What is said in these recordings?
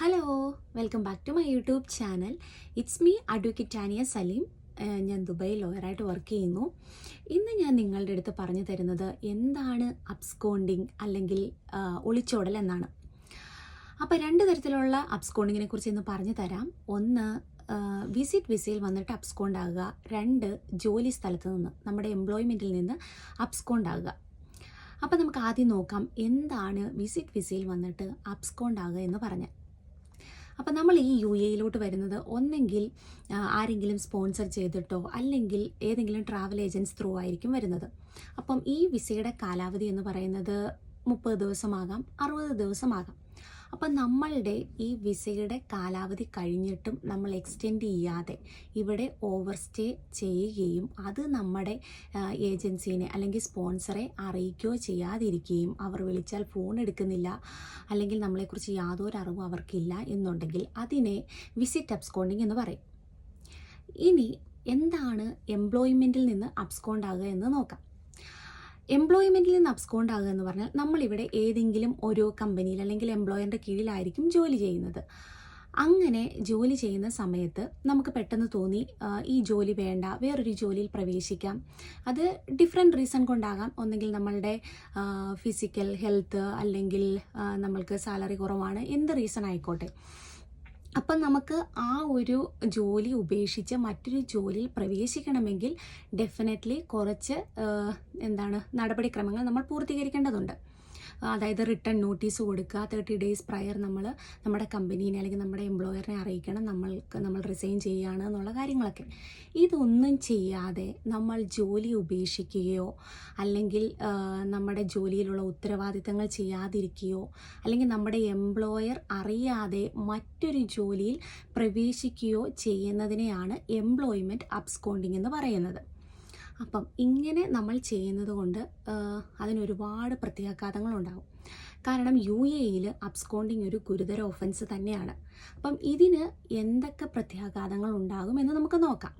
Hello, welcome back to my YouTube channel. It's me advocate Tania Saleem. ഞാൻ ദുബായിൽ ലോയറായിട്ട് work ചെയ്യുന്നു. ഇന്ന് ഞാൻ നിങ്ങളുടെ അടുത്ത് പറഞ്ഞു തരുന്നത് എന്താണ് അബ്സ്കോണ്ടിങ് അല്ലെങ്കിൽ ഒളിച്ചോടൽ എന്നാണ്. അപ്പോൾ രണ്ട് തരത്തിലുള്ള അബ്സ്കോണ്ടിങ്ങിനെ കുറിച്ച് ഇന്ന് പറഞ്ഞു തരാം. ഒന്ന്, വിസിറ്റ് വിസയിൽ വന്നിട്ട് അബ്സ്കോണ്ട് ആകുക. രണ്ട്, ജോലി സ്ഥലത്ത് നിന്ന് നമ്മുടെ എംപ്ലോയ്മെൻറ്റിൽ നിന്ന് അബ്സ്കോണ്ട് ആകുക. അപ്പോൾ നമുക്ക് ആദ്യം നോക്കാം എന്താണ് വിസിറ്റ് വിസയിൽ വന്നിട്ട് അബ്സ്കോണ്ട് ആകുക എന്ന് പറഞ്ഞാൽ. അപ്പം നമ്മൾ ഈ UAE വരുന്നത് ഒന്നെങ്കിൽ ആരെങ്കിലും സ്പോൺസർ ചെയ്തിട്ടോ അല്ലെങ്കിൽ ഏതെങ്കിലും ട്രാവൽ ഏജൻസ് ത്രൂ ആയിരിക്കും വരുന്നത്. അപ്പം ഈ വിസയുടെ കാലാവധി എന്ന് പറയുന്നത് 30 ദിവസമാകാം, 60 ദിവസമാകാം. അപ്പം നമ്മളുടെ ഈ വിസയുടെ കാലാവധി കഴിഞ്ഞിട്ടും നമ്മൾ എക്സ്റ്റെൻഡ് ചെയ്യാതെ ഇവിടെ ഓവർ സ്റ്റേ ചെയ്യുകയും അത് നമ്മുടെ ഏജൻസീനെ അല്ലെങ്കിൽ സ്പോൺസറെ അറിയിക്കുകയോ ചെയ്യാതിരിക്കുകയും അവർ വിളിച്ചാൽ ഫോൺ എടുക്കുന്നില്ല അല്ലെങ്കിൽ നമ്മളെക്കുറിച്ച് യാതൊരു അറിവും അവർക്കില്ല എന്നുണ്ടെങ്കിൽ അതിനെ വിസിറ്റ് അബ്സ്കോണ്ടിങ് എന്ന് പറയും. ഇനി എന്താണ് എംപ്ലോയ്മെൻറ്റിൽ നിന്ന് അബ്സ്കോണ്ട് ആകുക എന്ന് നോക്കാം. എംപ്ലോയ്മെൻറ്റിൽ നിന്ന് അബ്സ്കോണ്ട് ആകുക എന്ന് പറഞ്ഞാൽ നമ്മളിവിടെ ഏതെങ്കിലും ഒരു കമ്പനിയിൽ അല്ലെങ്കിൽ എംപ്ലോയറിൻ്റെ കീഴിലായിരിക്കും ജോലി ചെയ്യുന്നത്. അങ്ങനെ ജോലി ചെയ്യുന്ന സമയത്ത് നമുക്ക് പെട്ടെന്ന് തോന്നി ഈ ജോലി വേണ്ട, വേറൊരു ജോലിയിൽ പ്രവേശിക്കാം. അത് ഡിഫറെൻറ്റ് റീസൺ കൊണ്ടാകാം. ഒന്നെങ്കിൽ നമ്മളുടെ ഫിസിക്കൽ ഹെൽത്ത്, അല്ലെങ്കിൽ നമ്മൾക്ക് സാലറി കുറവാണ്, എന്ത് റീസൺ ആയിക്കോട്ടെ. അപ്പം നമുക്ക് ആ ഒരു ജോലി ഉപേക്ഷിച്ച് മറ്റൊരു ജോലിയിൽ പ്രവേശിക്കണമെങ്കിൽ ഡെഫിനറ്റ്ലി കുറച്ച് നടപടിക്രമങ്ങൾ നമ്മൾ പൂർത്തീകരിക്കേണ്ടതുണ്ട്. അതായത് റിട്ടേൺ നോട്ടീസ് കൊടുക്കുക, 30 days പ്രയർ നമ്മൾ നമ്മുടെ കമ്പനീനെ അല്ലെങ്കിൽ നമ്മുടെ എംപ്ലോയറിനെ അറിയിക്കണം നമ്മൾ റിസൈൻ ചെയ്യുകയാണ് എന്നുള്ള കാര്യങ്ങളൊക്കെ. ഇതൊന്നും ചെയ്യാതെ നമ്മൾ ജോലി ഉപേക്ഷിക്കുകയോ അല്ലെങ്കിൽ നമ്മുടെ ജോലിയിലുള്ള ഉത്തരവാദിത്തങ്ങൾ ചെയ്യാതിരിക്കുകയോ അല്ലെങ്കിൽ നമ്മുടെ എംപ്ലോയർ അറിയാതെ മറ്റൊരു ജോലിയിൽ പ്രവേശിക്കുകയോ ചെയ്യുന്നതിനെയാണ് എംപ്ലോയ്മെൻറ്റ് അബ്സ്കോണ്ടിങ് എന്ന് പറയുന്നത്. അപ്പം ഇങ്ങനെ നമ്മൾ ചെയ്യുന്നത് കൊണ്ട് അതിനൊരുപാട് പ്രത്യാഘാതങ്ങളുണ്ടാകും. കാരണം UAE അബ്സ്കോണ്ടിങ് ഒരു ഗുരുതര ഒഫൻസ് തന്നെയാണ്. അപ്പം ഇതിന് എന്തൊക്കെ പ്രത്യാഘാതങ്ങൾ ഉണ്ടാകും എന്ന് നമുക്ക് നോക്കാം.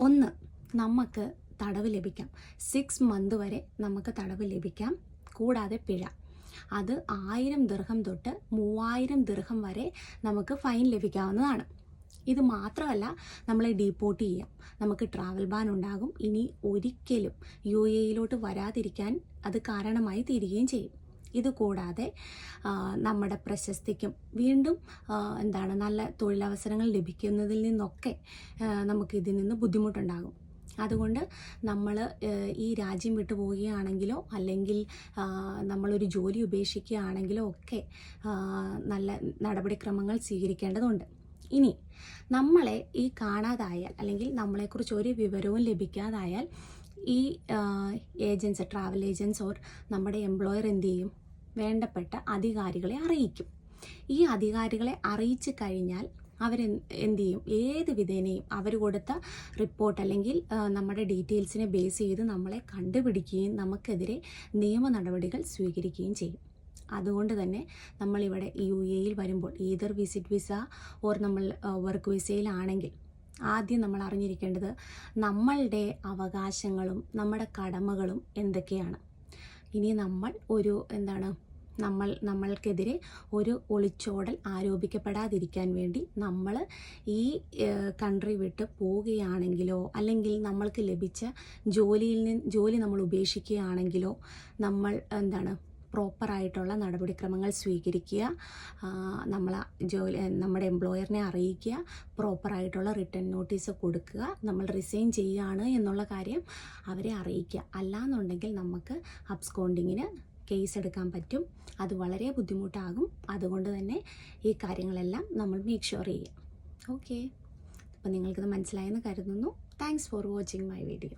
ഒന്ന്, നമുക്ക് തടവ് ലഭിക്കാം. 6 months വരെ നമുക്ക് തടവ് ലഭിക്കാം. കൂടാതെ പിഴ, അത് 1000 ദിർഹം തൊട്ട് 3000 ദിർഹം വരെ നമുക്ക് ഫൈൻ ലഭിക്കാവുന്നതാണ്. ഇത് മാത്രമല്ല, നമ്മളെ ഡീപ്പോർട്ട് ചെയ്യാം, നമുക്ക് ട്രാവൽ ബാൻ ഉണ്ടാകും. ഇനി ഒരിക്കലും UAE വരാതിരിക്കാൻ അത് കാരണമായി തീരുകയും ചെയ്യും. ഇതുകൂടാതെ നമ്മുടെ പ്രശസ്തിക്കും വീണ്ടും നല്ല തൊഴിലവസരങ്ങൾ ലഭിക്കുന്നതിൽ നിന്നൊക്കെ നമുക്കിതിൽ നിന്ന് ബുദ്ധിമുട്ടുണ്ടാകും. അതുകൊണ്ട് നമ്മൾ ഈ രാജ്യം വിട്ടു പോവുകയാണെങ്കിലോ അല്ലെങ്കിൽ നമ്മളൊരു ജോലി ഉപേക്ഷിക്കുകയാണെങ്കിലോ ഒക്കെ നല്ല നടപടിക്രമങ്ങൾ സ്വീകരിക്കേണ്ടതുണ്ട്. ഇനി നമ്മളെ ഈ കാണാതായാൽ അല്ലെങ്കിൽ നമ്മളെക്കുറിച്ച് ഒരു വിവരവും ലഭിക്കാതായാൽ ഈ ഏജൻസ്, ട്രാവൽ ഏജൻസ് ഓർ നമ്മുടെ എംപ്ലോയർ എന്ത് ചെയ്യും? വേണ്ടപ്പെട്ട അധികാരികളെ അറിയിക്കും. ഈ അധികാരികളെ അറിയിച്ചു കഴിഞ്ഞാൽ അവരെന്ത് ചെയ്യും? ഏത് വിധേനയും അവർ കൊടുത്ത റിപ്പോർട്ട് അല്ലെങ്കിൽ നമ്മുടെ ഡീറ്റെയിൽസിനെ ബേസ് ചെയ്ത് നമ്മളെ കണ്ടുപിടിക്കുകയും നമുക്കെതിരെ നിയമ നടപടികൾ സ്വീകരിക്കുകയും ചെയ്യും. അതുകൊണ്ട് തന്നെ നമ്മളിവിടെ UAE വരുമ്പോൾ ഈതർ വിസിറ്റ് വിസ ഓർ നമ്മൾ വർക്ക് വിസയിലാണെങ്കിൽ ആദ്യം നമ്മൾ അറിഞ്ഞിരിക്കേണ്ടത് നമ്മളുടെ അവകാശങ്ങളും നമ്മുടെ കടമകളും എന്തൊക്കെയാണ്. ഇനി നമ്മൾ ഒരു നമ്മൾക്കെതിരെ ഒരു ഒളിച്ചോടൽ ആരോപിക്കപ്പെടാതിരിക്കാൻ വേണ്ടി നമ്മൾ ഈ കൺട്രി വിട്ട് പോവുകയാണെങ്കിലോ അല്ലെങ്കിൽ നമ്മൾക്ക് ലഭിച്ച ജോലി നമ്മൾ ഉപേക്ഷിക്കുകയാണെങ്കിലോ നമ്മൾ പ്രോപ്പറായിട്ടുള്ള നടപടിക്രമങ്ങൾ സ്വീകരിക്കുക, നമ്മുടെ എംപ്ലോയറിനെ അറിയിക്കുക, പ്രോപ്പറായിട്ടുള്ള റിട്ടേൺ നോട്ടീസ് കൊടുക്കുക, നമ്മൾ റിസൈൻ ചെയ്യുകയാണ് എന്നുള്ള കാര്യം അവരെ അറിയിക്കുക. അല്ലാന്നുണ്ടെങ്കിൽ നമുക്ക് അബ്സ്കോണ്ടിങ്ങിന് കേസ് എടുക്കാൻ പറ്റും. അത് വളരെ ബുദ്ധിമുട്ടാകും. അതുകൊണ്ട് തന്നെ ഈ കാര്യങ്ങളെല്ലാം നമ്മൾ മേക്ക് ഷുവർ ചെയ്യുക. ഓക്കെ, അപ്പോൾ നിങ്ങൾക്കത് മനസ്സിലായെന്ന് കരുതുന്നു. Thanks for watching my video.